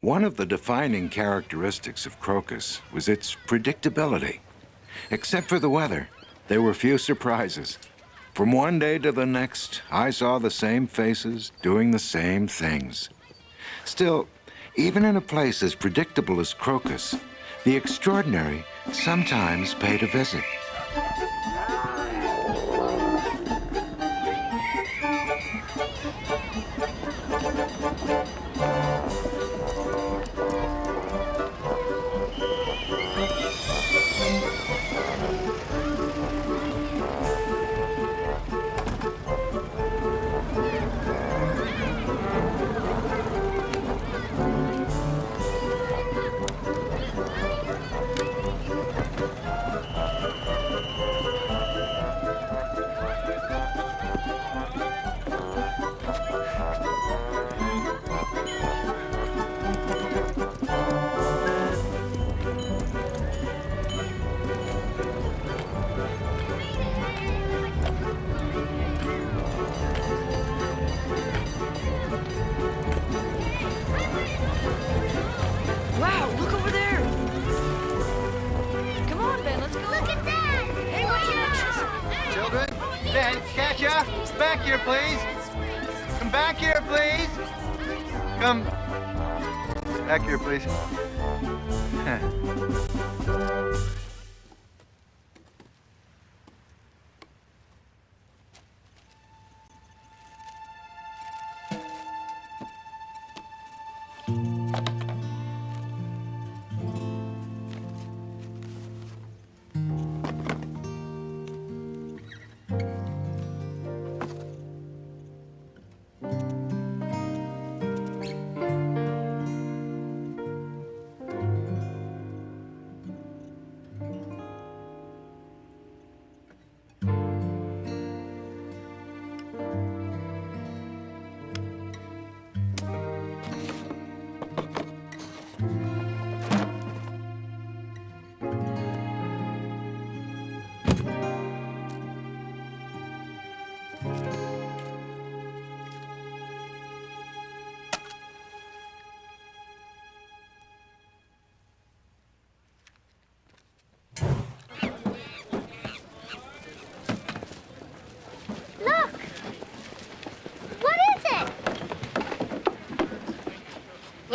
One of the defining characteristics of Crocus was its predictability. Except for the weather, there were few surprises. From one day to the next, I saw the same faces doing the same things. Still, even in a place as predictable as Crocus, the extraordinary sometimes paid a visit. Katya, back here, please. Come back here, please. Come back here, please.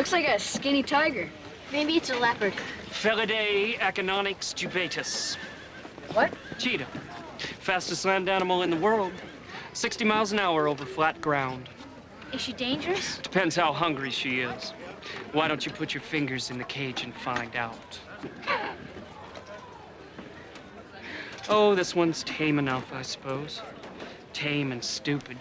Looks like a skinny tiger. Maybe it's a leopard. Felidae acononyx jubatus. What? Cheetah. Fastest land animal in the world. 60 miles an hour over flat ground. Is she dangerous? Depends how hungry she is. Why don't you put your fingers in the cage and find out? Oh, this one's tame enough, I suppose. Tame and stupid.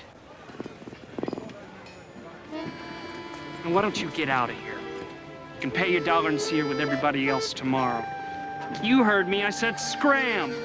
And why don't you get out of here? You can pay your dollar and see her with everybody else tomorrow. You heard me, I said scram!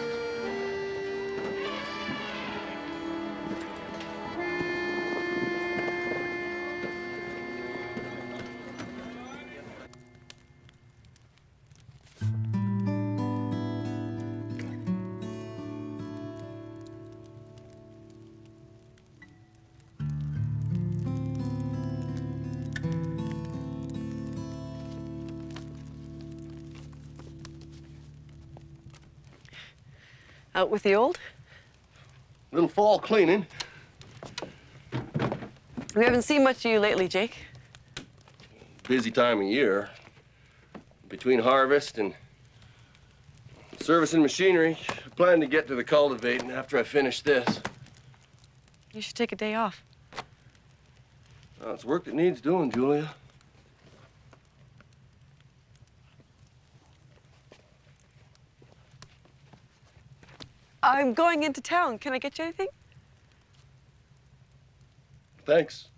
Out with the old? Little fall cleaning. We haven't seen much of you lately, Jake. Busy time of year. Between harvest and servicing machinery, I plan to get to the cultivating after I finish this. You should take a day off. Well, it's work that needs doing, Julia. I'm going into town. Can I get you anything? Thanks.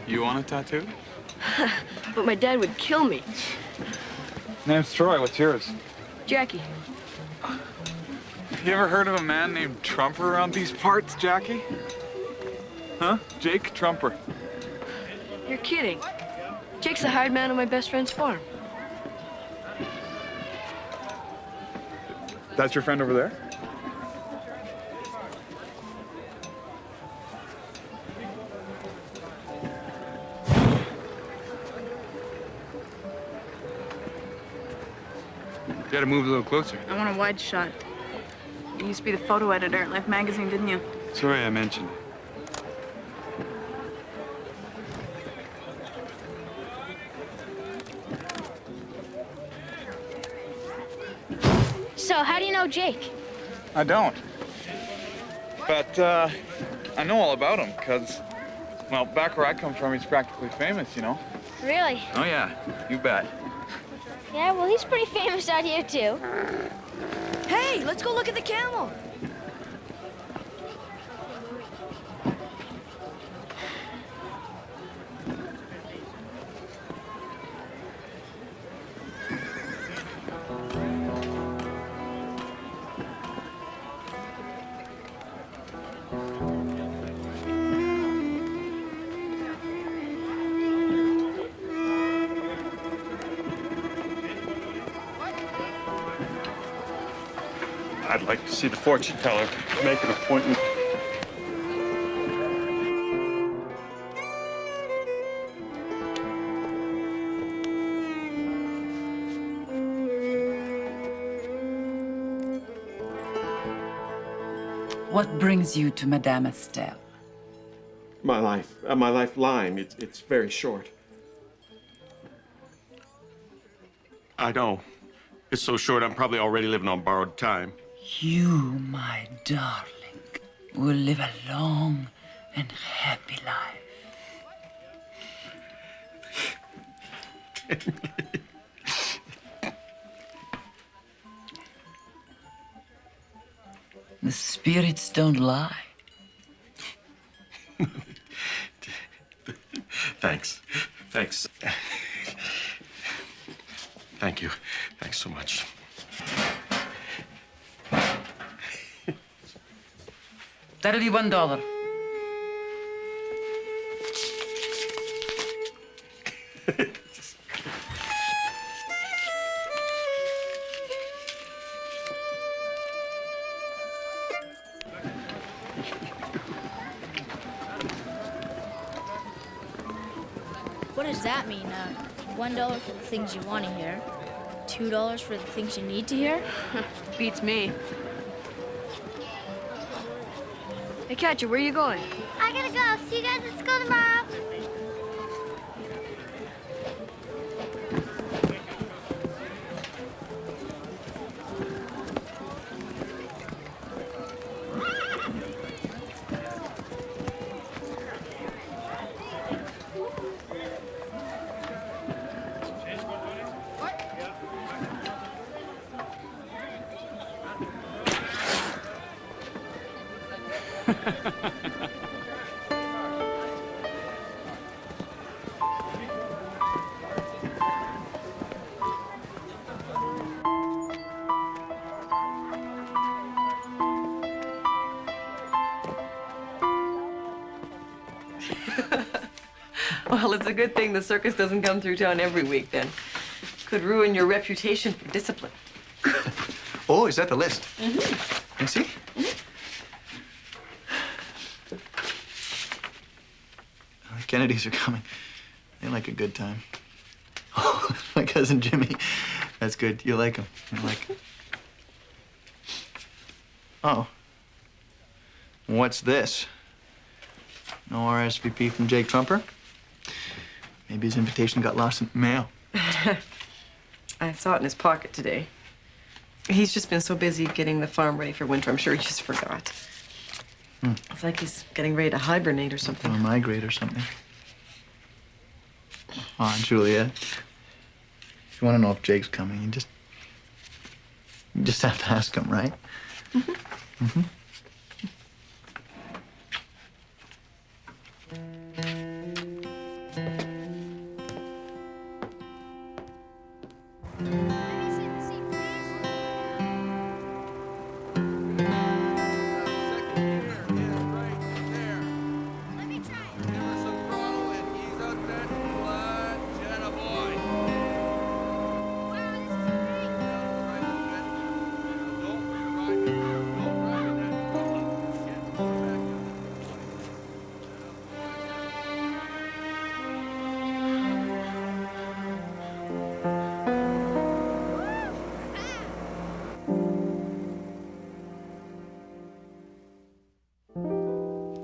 You want a tattoo? But my dad would kill me. Name's Troy. What's yours? Jackie. You ever heard of a man named Trumper around these parts, Jackie? Huh? Jake Trumper. You're kidding. Jake's the hired man on my best friend's farm. That's your friend over there? You gotta move a little closer. I want a wide shot. You used to be the photo editor at Life magazine, didn't you? Sorry I mentioned it. So, how do you know Jake? I don't. But I know all about him, because, well, back where I come from, he's practically famous, you know? Really? Oh, yeah. You bet. Yeah, well, he's pretty famous out here, too. Hey, let's go look at the camel. I'd like to see the fortune teller. Make an appointment. What brings you to Madame Estelle? My lifeline. It's very short. I know. It's so short, I'm probably already living on borrowed time. You, my darling, will live a long and happy life. The spirits don't lie. Thanks. Thanks. Thank you. Thanks so much. That'll be $1. What does that mean? $1 for the things you want to hear, $2 for the things you need to hear? Beats me. Hey, Katya, where you going? I gotta go. See you guys at school tomorrow. Well, it's a good thing the circus doesn't come through town every week, then. Could ruin your reputation for discipline. Oh, is that the list? Mm-hmm. I see. The Kennedys are coming. They like a good time. Oh, my cousin Jimmy. That's good. You like him. You like him. Oh. What's this? No RSVP from Jake Trumper? Maybe his invitation got lost in the mail. I saw it in his pocket today. He's just been so busy getting the farm ready for winter, I'm sure he just forgot. It's like he's getting ready to hibernate or something. Or migrate or something. Oh, Juliet. If you want to know if Jake's coming, you just have to ask him, right? Mm-hmm. Mm-hmm.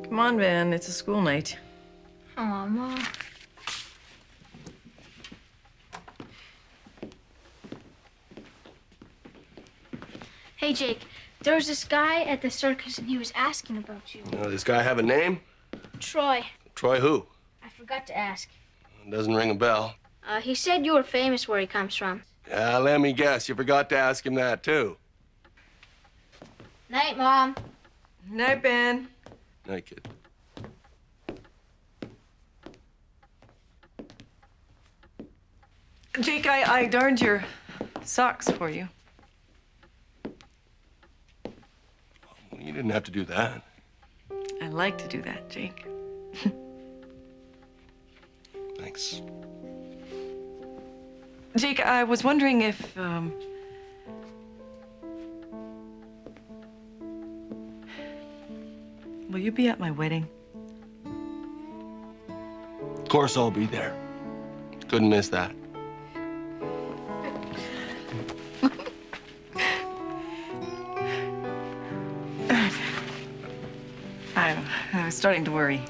Come on, Van. It's a school night. Aw, Mom. Hey, Jake. There was this guy at the circus, and he was asking about you. This guy have a name? Troy. Troy who? I forgot to ask. Doesn't ring a bell. He said you were famous where he comes from. Yeah, let me guess. You forgot to ask him that, too. Night, Mom. Night, Ben. Night, kid. Jake, I darned your socks for you. You didn't have to do that. I like to do that, Jake. Thanks. Jake, I was wondering if, will you be at my wedding? Of course I'll be there. Couldn't miss that. I was starting to worry.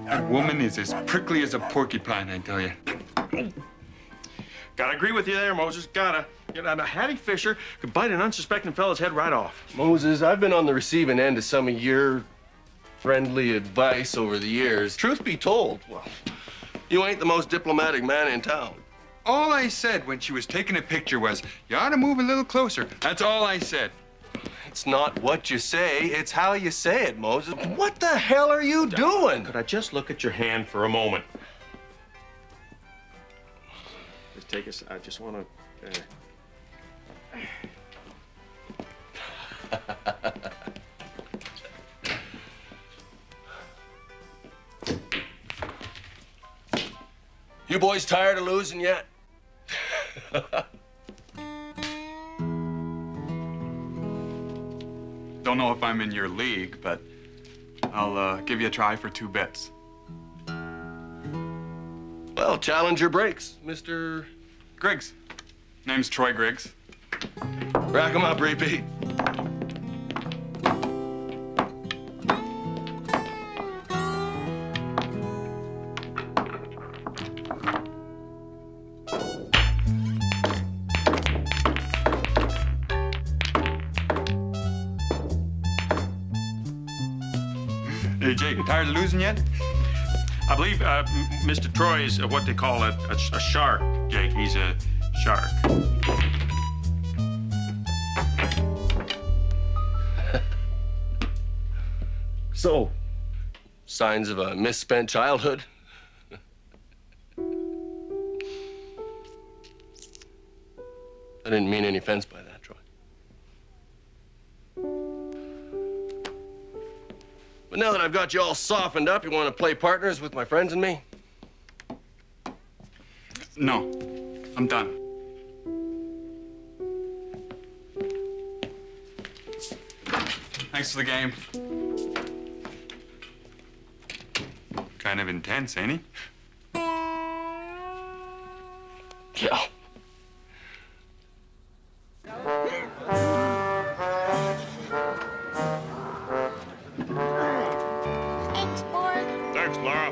That woman is as prickly as a porcupine, I tell you. Gotta agree with you there, Moses. Gotta. You know, a Hattie Fisher could bite an unsuspecting fella's head right off. Moses, I've been on the receiving end of some of your friendly advice over the years. Truth be told, well, you ain't the most diplomatic man in town. All I said when she was taking a picture was, you ought to move a little closer. That's all I said. It's not what you say, it's how you say it, Moses. What the hell are you doing? Could I just look at your hand for a moment? Just take us. I just want to. You boys tired of losing yet? Don't know if I'm in your league, but I'll give you a try for 2 bits. Well, challenge your breaks, Mr. Griggs. Name's Troy Griggs. Rack 'em up, repeat. Hey, Jake, tired of losing yet? I believe Mr. Troy is what they call a shark, Jake. He's a shark. So, signs of a misspent childhood? I didn't mean any offense by that, Troy. But now that I've got you all softened up, you want to play partners with my friends and me? No, I'm done. Thanks for the game. Kind of intense, ain't he? Yeah. Thanks, Laura.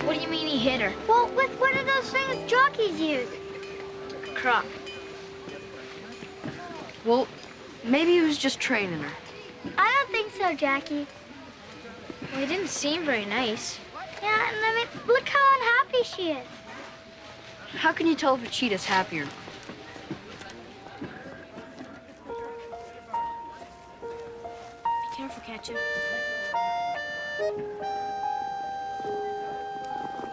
What do you mean he hit her? Well, with one of those things jockeys use. Crop. Well, maybe he was just training her. I don't think so, Jackie. Well, he didn't seem very nice. Yeah, and I mean, look how unhappy she is. How can you tell if a cheetah's happier? Be careful, Katya.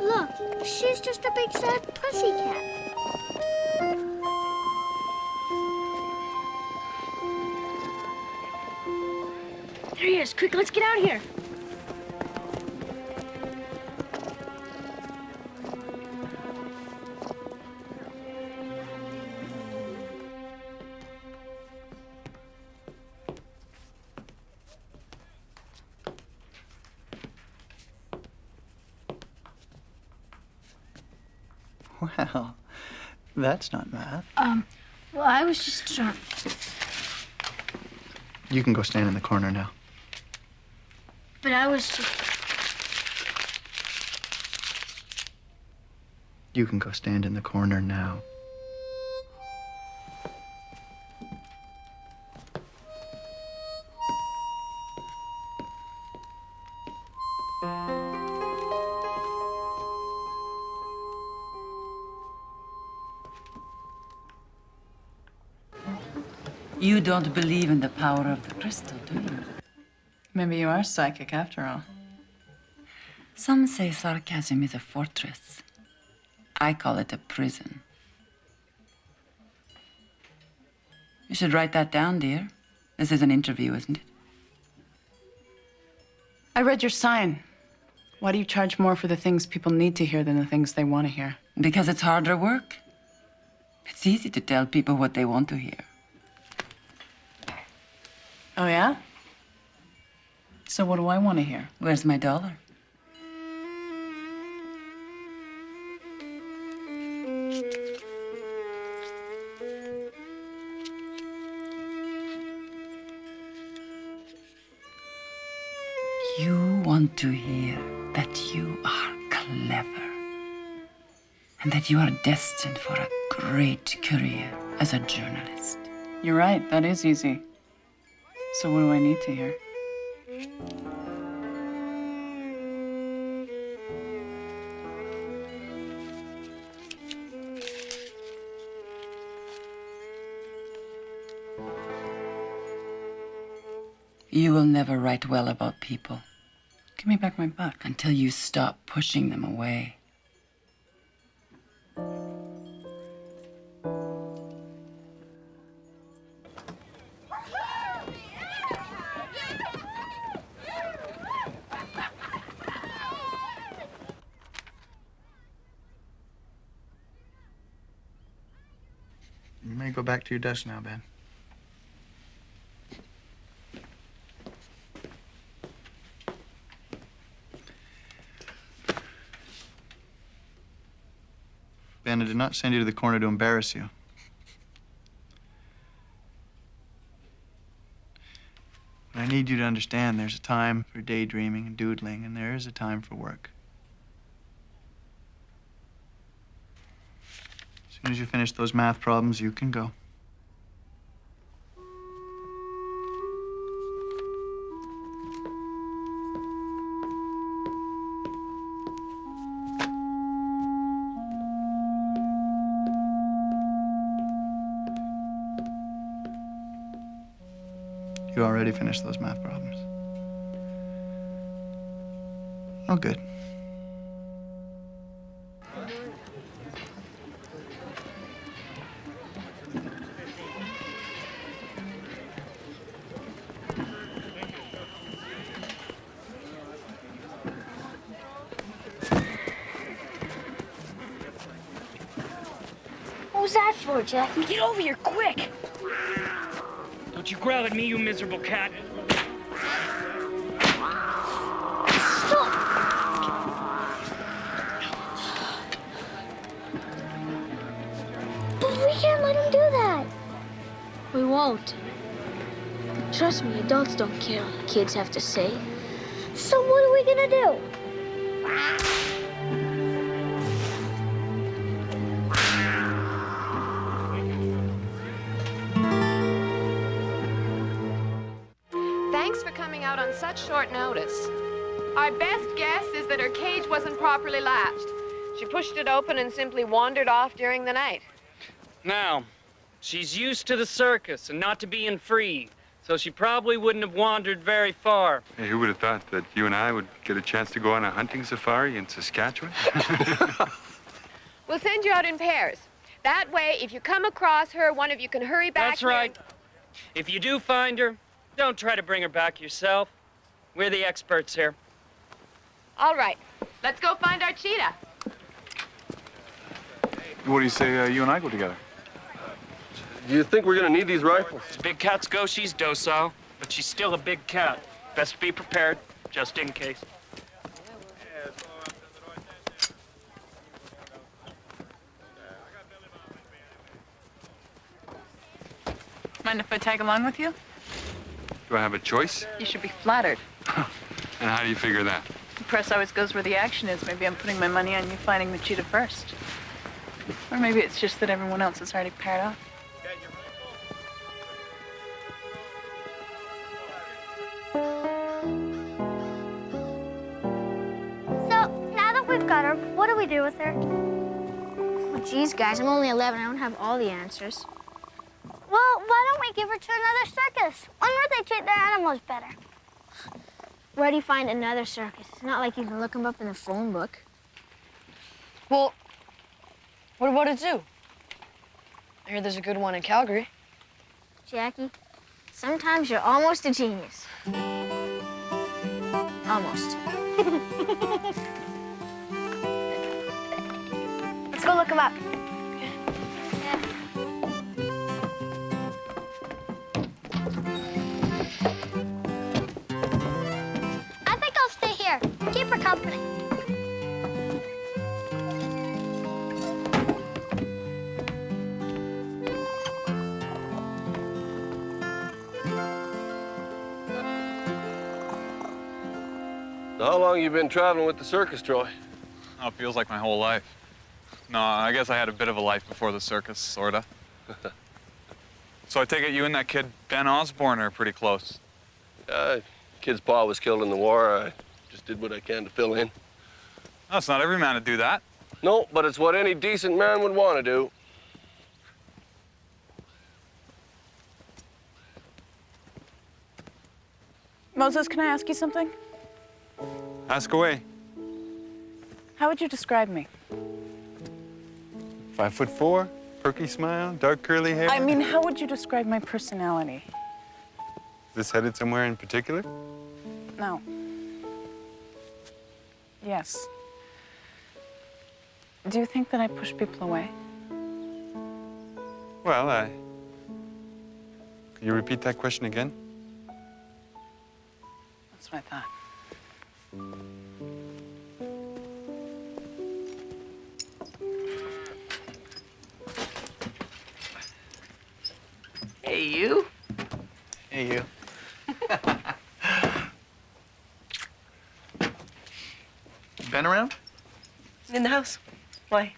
Look, she's just a big sad pussycat. There he is. Quick, let's get out of here. Well, that's not math. Well, I was just trying. You can go stand in the corner now. But I was just. You can go stand in the corner now. You don't believe in the power of the crystal, do you? Maybe you are psychic after all. Some say sarcasm is a fortress. I call it a prison. You should write that down, dear. This is an interview, isn't it? I read your sign. Why do you charge more for the things people need to hear than the things they want to hear? Because it's harder work. It's easy to tell people what they want to hear. Oh, yeah? So what do I want to hear? Where's my dollar? You want to hear that you are clever and that you are destined for a great career as a journalist. You're right, that is easy. So what do I need to hear? You will never write well about people. Give me back my buck. Until you stop pushing them away. You may go back to your desk now, Ben. Ben, I did not send you to the corner to embarrass you. But I need you to understand there's a time for daydreaming and doodling, and there is a time for work. As soon as you finish those math problems, you can go. You already finished those math problems. Oh, good. What was that for, Jackie? Get over here, quick! Don't you growl at me, you miserable cat. Stop! But we can't let him do that. We won't. Trust me, adults don't care what kids have to say. So what are we gonna do? Thanks for coming out on such short notice. Our best guess is that her cage wasn't properly latched. She pushed it open and simply wandered off during the night. Now, she's used to the circus and not to being free, so she probably wouldn't have wandered very far. Hey, who would have thought that you and I would get a chance to go on a hunting safari in Saskatchewan? We'll send you out in pairs. That way, if you come across her, one of you can hurry back. That's right. If you do find her, don't try to bring her back yourself. We're the experts here. All right, let's go find our cheetah. What do you say you and I go together? Do you think we're gonna need these rifles? As big cats go, she's docile, but she's still a big cat. Best be prepared, just in case. Mind if I tag along with you? Do I have a choice? You should be flattered. And how do you figure that? The press always goes where the action is. Maybe I'm putting my money on you finding the cheetah first. Or maybe it's just that everyone else is already paired off. So, now that we've got her, what do we do with her? Well, geez, guys, I'm only 11. I don't have all the answers. Well, why don't we give her to another circus? One where they treat their animals better. Where do you find another circus? It's not like you can look them up in the phone book. Well, what about a zoo? I hear there's a good one in Calgary. Jackie, sometimes you're almost a genius. Almost. Let's go look them up. I think I'll stay here. Keep her company. How long you been traveling with the circus, Troy? Oh, it feels like my whole life. No, I guess I had a bit of a life before the circus, sorta. So I take it you and that kid, Ben Osborne, are pretty close. Kid's pa was killed in the war. I just did what I can to fill in. No, it's not every man to do that. No, but it's what any decent man would want to do. Moses, can I ask you something? Ask away. How would you describe me? 5'4", perky smile, dark curly hair. I mean, how would you describe my personality? Is this headed somewhere in particular? No. Yes. Do you think that I push people away? Well, could you repeat that question again? That's what I thought. Hey, you. Hey, you. Ben around? In the house. Why?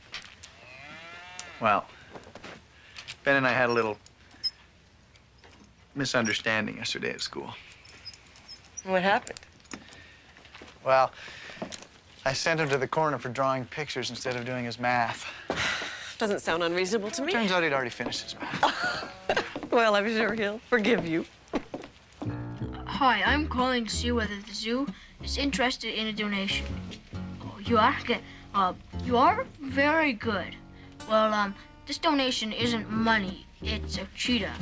Well, Ben and I had a little misunderstanding yesterday at school. What happened? Well, I sent him to the corner for drawing pictures instead of doing his math. Doesn't sound unreasonable to me. Turns out he'd already finished his math. Well, I'm sure he'll forgive you. Hi, I'm calling to see whether the zoo is interested in a donation. Oh, you are good. You are very good. Well, this donation isn't money. It's a cheetah.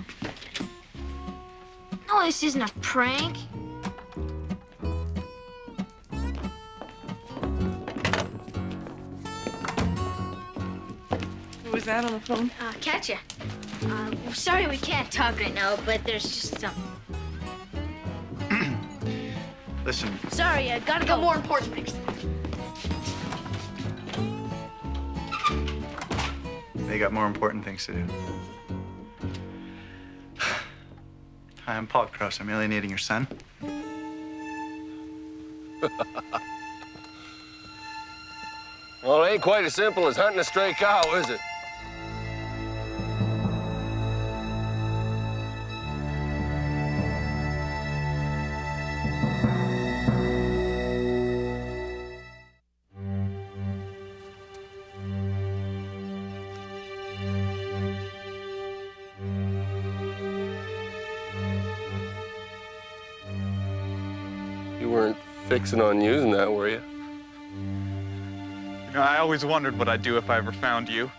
No, this isn't a prank. Who was that on the phone? Katya. Sorry we can't talk right now, but there's just some. Listen. Sorry, I gotta go. More important things. They got more important things to do. Hi, I'm Paul Krause. I'm alienating your son. Well, it ain't quite as simple as hunting a stray cow, is it? You weren't fixing on using that, were you? You know, I always wondered what I'd do if I ever found you.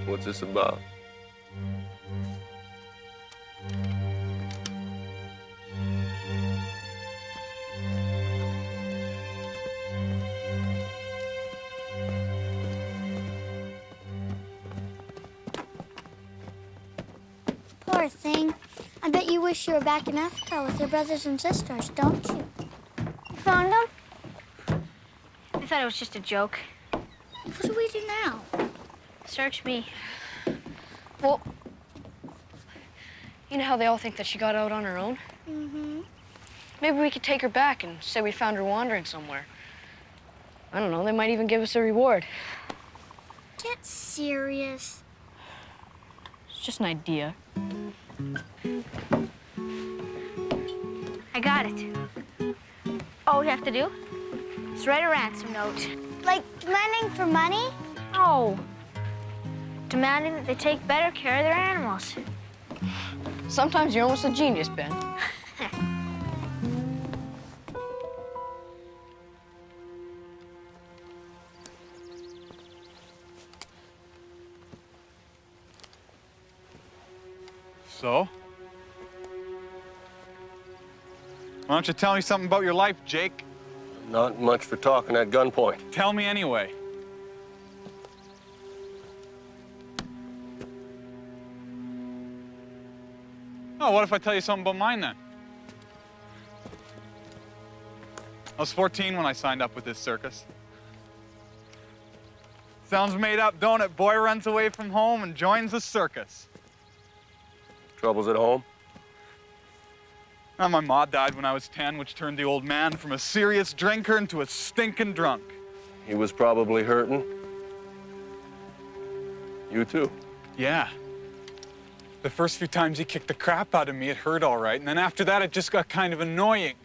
What's this about? Poor thing. I bet you wish you were back in Africa with your brothers and sisters, don't you? You found them? I thought it was just a joke. What do we do now? Search me. Well, you know how they all think that she got out on her own? Mm-hmm. Maybe we could take her back and say we found her wandering somewhere. I don't know, they might even give us a reward. Get serious. It's just an idea. I got it. All we have to do is write a ransom note. Like demanding for money? Oh. Demanding that they take better care of their animals. Sometimes you're almost a genius, Ben. So? Why don't you tell me something about your life, Jake? Not much for talking at gunpoint. Tell me anyway. Oh, what if I tell you something about mine then? I was 14 when I signed up with this circus. Sounds made up, don't it? Boy runs away from home and joins the circus. Troubles at home? My ma died when I was 10, which turned the old man from a serious drinker into a stinking drunk. He was probably hurting. You too? Yeah. The first few times he kicked the crap out of me, it hurt all right. And then after that, it just got kind of annoying.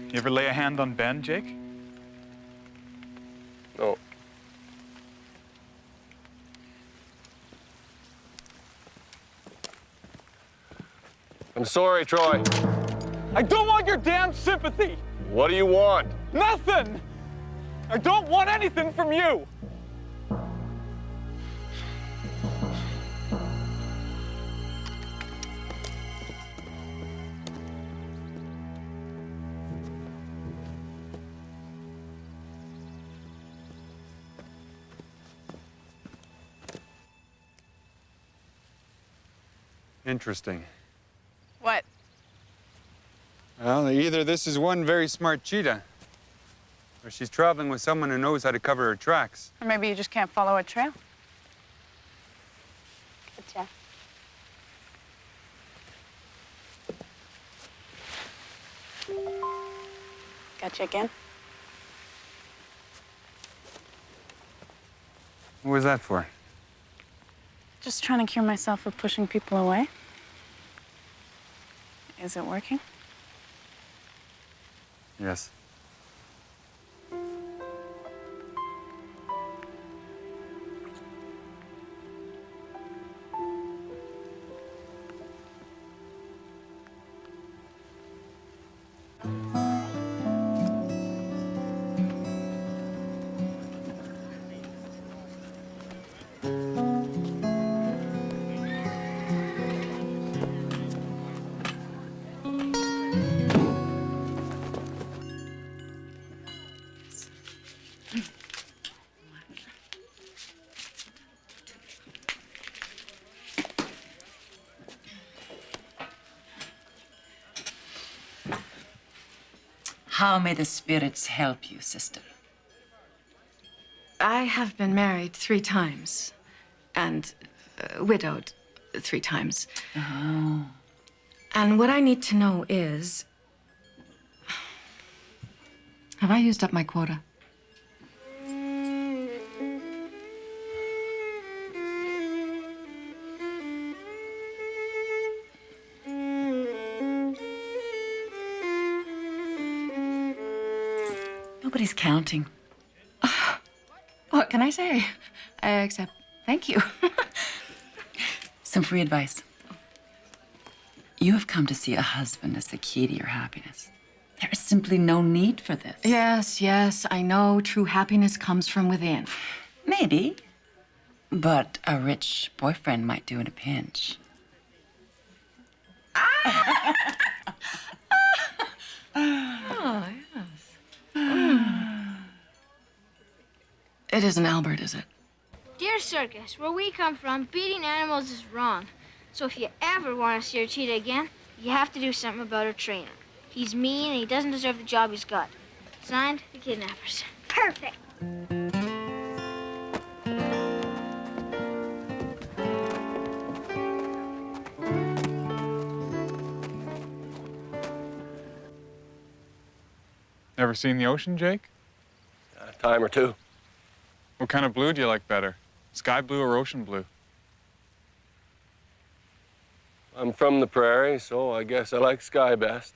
You ever lay a hand on Ben, Jake? No. I'm sorry, Troy. I don't want your damn sympathy. What do you want? Nothing. I don't want anything from you. Interesting. What? Well, either this is one very smart cheetah, or she's traveling with someone who knows how to cover her tracks. Or maybe you just can't follow a trail. Katya. Gotcha again? What was that for? Just trying to cure myself of pushing people away. Is it working? Yes. How may the spirits help you, sister? I have been married 3 times and widowed 3 times. Oh. And what I need to know is, have I used up my quota? Nobody's counting. What can I say? Except thank you. Some free advice. You have come to see a husband as the key to your happiness. There is simply no need for this. Yes, yes, I know true happiness comes from within. Maybe. But a rich boyfriend might do in a pinch. Oh, yes. It isn't Albert, is it? Dear Circus, where we come from, beating animals is wrong. So if you ever want to see our cheetah again, you have to do something about our trainer. He's mean and he doesn't deserve the job he's got. Signed, the kidnappers. Perfect. Never seen the ocean, Jake? A time or two. What kind of blue do you like better? Sky blue or ocean blue? I'm from the prairie, so I guess I like sky best.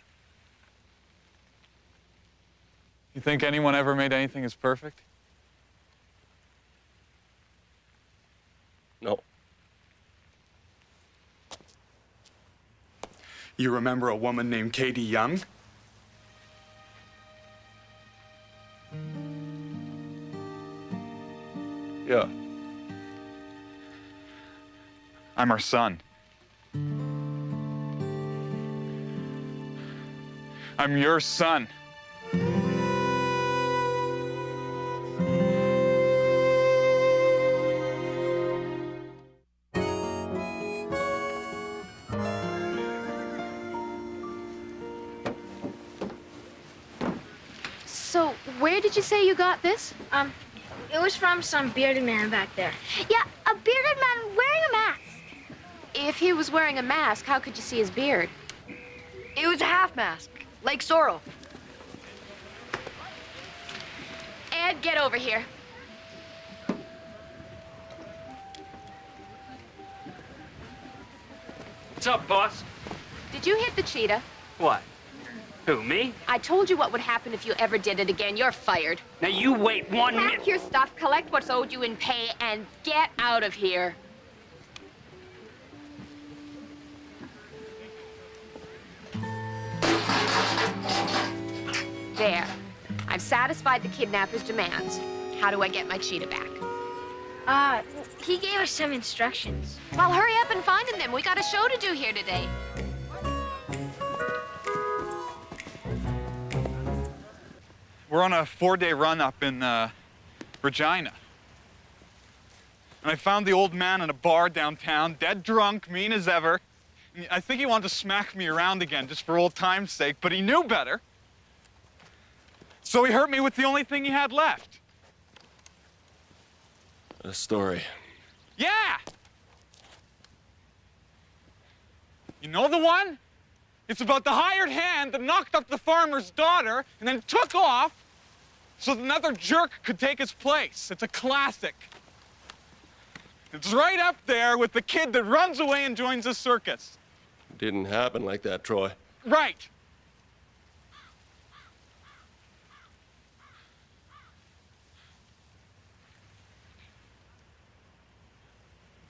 You think anyone ever made anything as perfect? No. You remember a woman named Katie Young? Yeah. I'm her son. I'm your son. So, where did you say you got this? It was from some bearded man back there. Yeah, a bearded man wearing a mask. If he was wearing a mask, how could you see his beard? It was a half mask, like Zorro. Ed, get over here. What's up, boss? Did you hit the cheetah? What? Who, me? I told you what would happen if you ever did it again. You're fired. Now you wait 1 minute. Pack your stuff, collect what's owed you in pay, and get out of here. There. I've satisfied the kidnapper's demands. How do I get my cheetah back? He gave us some instructions. Well, hurry up and find them. We got a show to do here today. We're on a 4-day run up in Regina. And I found the old man in a bar downtown, dead drunk, mean as ever. I think he wanted to smack me around again just for old time's sake, but he knew better. So he hurt me with the only thing he had left. A story. Yeah! You know the one? It's about the hired hand that knocked up the farmer's daughter and then took off so that another jerk could take his place. It's a classic. It's right up there with the kid that runs away and joins the circus. Didn't happen like that, Troy. Right.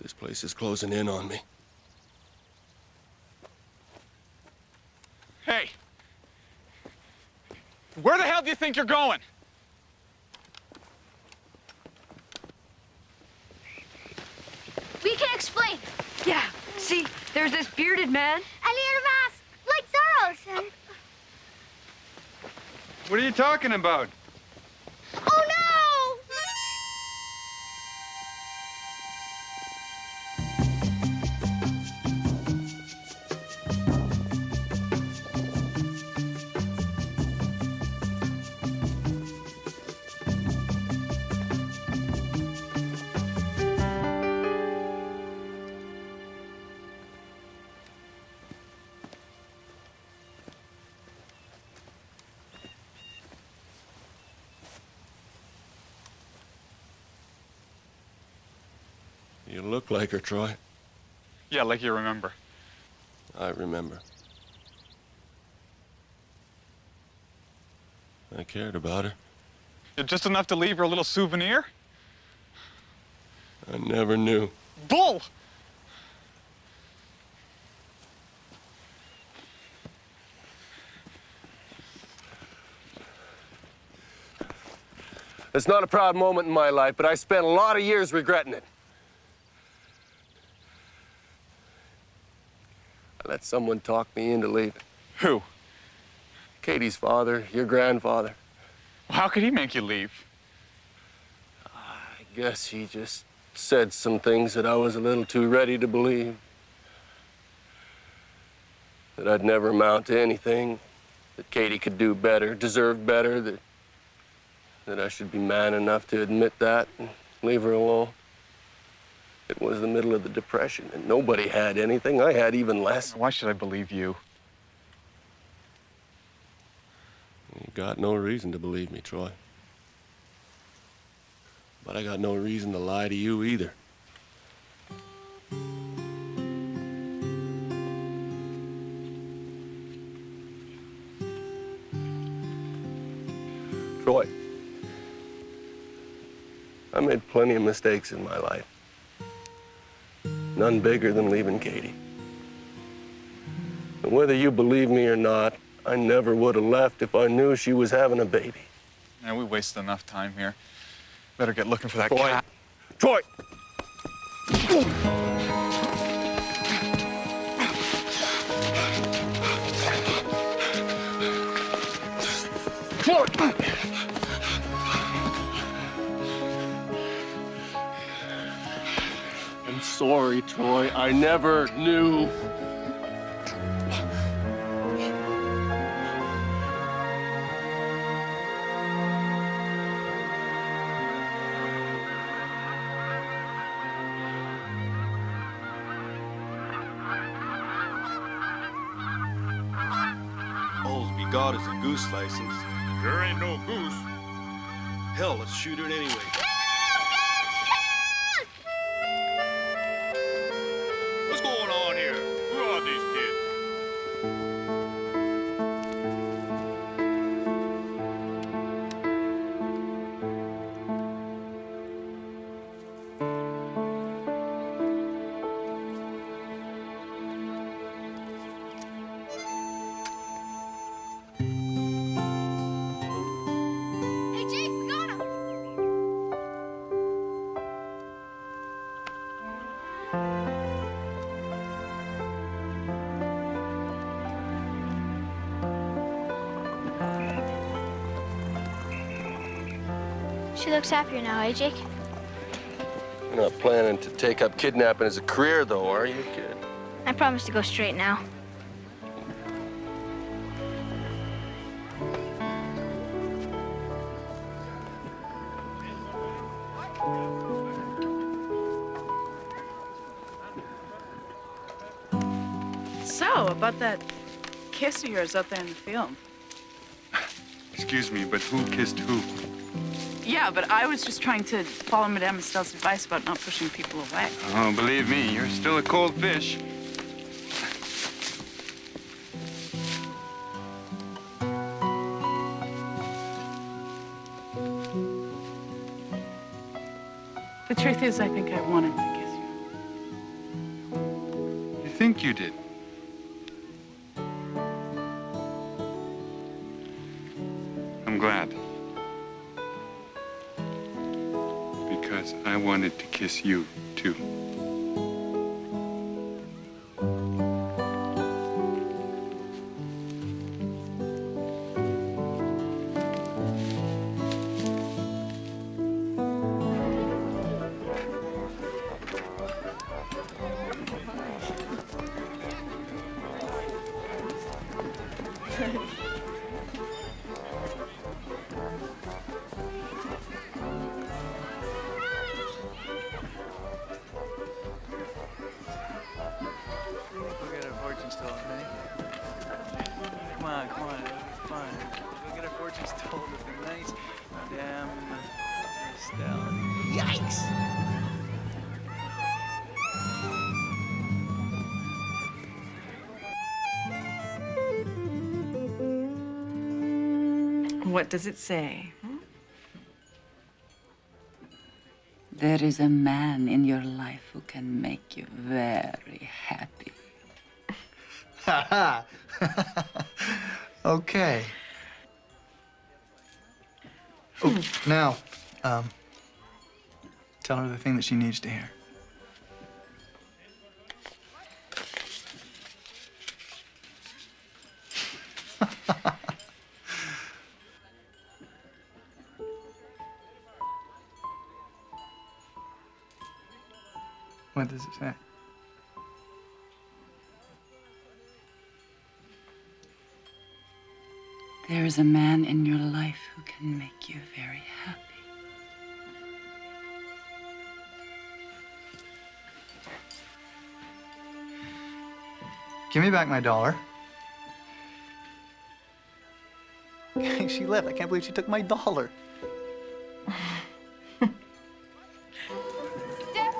This place is closing in on me. Hey, where the hell do you think you're going? We can explain. Yeah, see, there's this bearded man. And he had a mask, like Zorro's. And... What are you talking about? Oh, no! You look like her, Troy. Yeah, like you remember. I remember. I cared about her. Just enough to leave her a little souvenir? I never knew. Bull! It's not a proud moment in my life, but I spent a lot of years regretting it. I let someone talk me into leaving. Who? Katie's father, your grandfather. How could he make you leave? I guess he just said some things that I was a little too ready to believe. That I'd never amount to anything, that Katie could do better, deserve better, that I should be man enough to admit that and leave her alone. It was the middle of the Depression, and nobody had anything. I had even less. Why should I believe you? You got no reason to believe me, Troy. But I got no reason to lie to you either. Troy, I made plenty of mistakes in my life. None bigger than leaving Katie. And whether you believe me or not, I never would have left if I knew she was having a baby. Yeah, we wasted enough time here. Better get looking for that Troy. cat. Troy! Troy! I'm sorry, Troy. I never knew. All's we got is a goose license. There ain't no goose. Hell, let's shoot it anyway. What's going on here? Who are these kids? Hey, Jake, we got him! She looks happier now, eh, Jake? You're not planning to take up kidnapping as a career, though, are you, kid? I promise to go straight now. So, about that kiss of yours out there in the field. Excuse me, but who kissed who? Yeah, but I was just trying to follow Madame Estelle's advice about not pushing people away. Oh, believe me, you're still a cold fish. The truth is, I think I wanted to kiss you. You think you did? I'm glad. Because I wanted to kiss you, too. We'll get our fortunes told, eh? Come on, it'll be fun. We'll get our fortunes told with a nice Madame Estelle. Yikes! What does it say? There is a man in your life who can make you very happy. Ha ha! Okay. Oh, now, tell her the thing that she needs to hear. What does it say? There is a man in your life who can make you very happy. Give me back my $1. She left. I can't believe she took my dollar. Step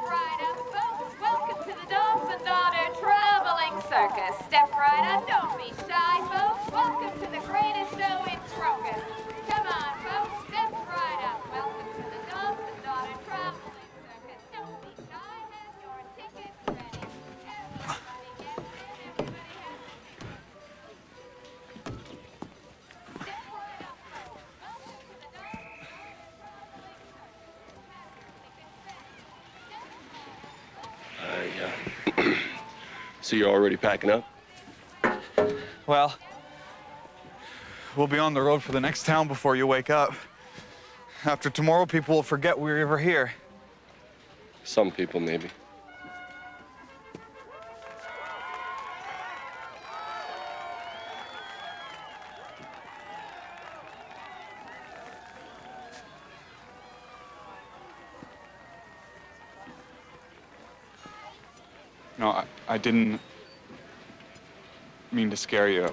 right up, folks. Welcome to the Dolphin Daughter Traveling Circus. Step right up, don't be shy, folks. Welcome to the greatest show in Crocus. Come on, folks, step right up. Welcome to the Dolphin Daughter Traveling Circus. Don't be shy, have your tickets ready. Everybody gets in, everybody has a ticket. Step right up, folks. Welcome to the Dolphin So you're already packing up? Well, we'll be on the road for the next town before you wake up. After tomorrow, people will forget we were ever here. Some people, maybe. No, I didn't mean to scare you.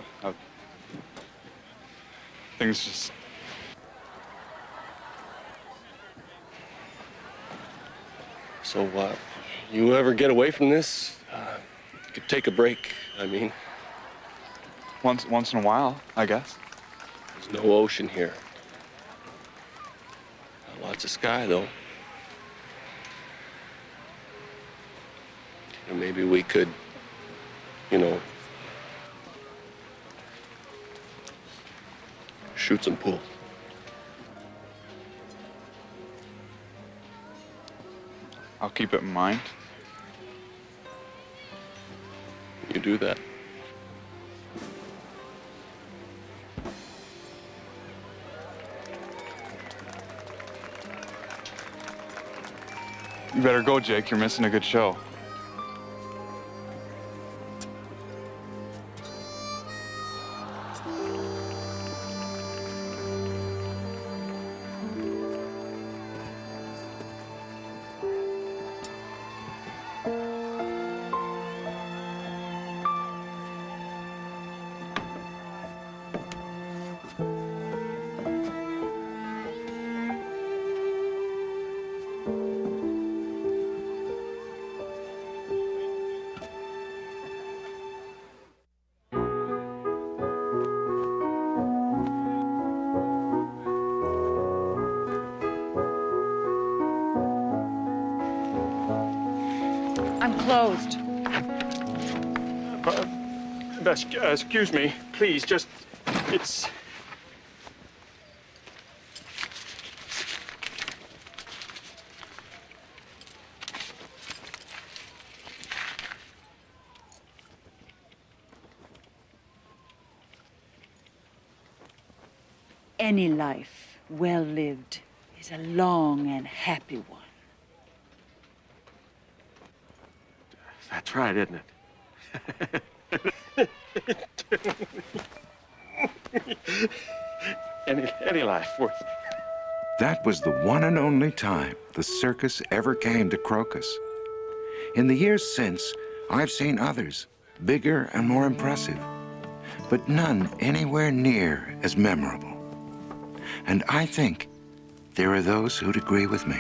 Things just... So, you ever get away from this? You could take a break, I mean. Once in a while, I guess. There's no ocean here. Lots of sky, though. And maybe we could, shoot some pool. I'll keep it in mind. You do that. You better go, Jake. You're missing a good show. I'm closed. Excuse me, please, it's... Any life well lived is a long and happy one. That's right, isn't it? any life worth... That was the one and only time the circus ever came to Crocus. In the years since, I've seen others, bigger and more impressive, but none anywhere near as memorable. And I think there are those who'd agree with me.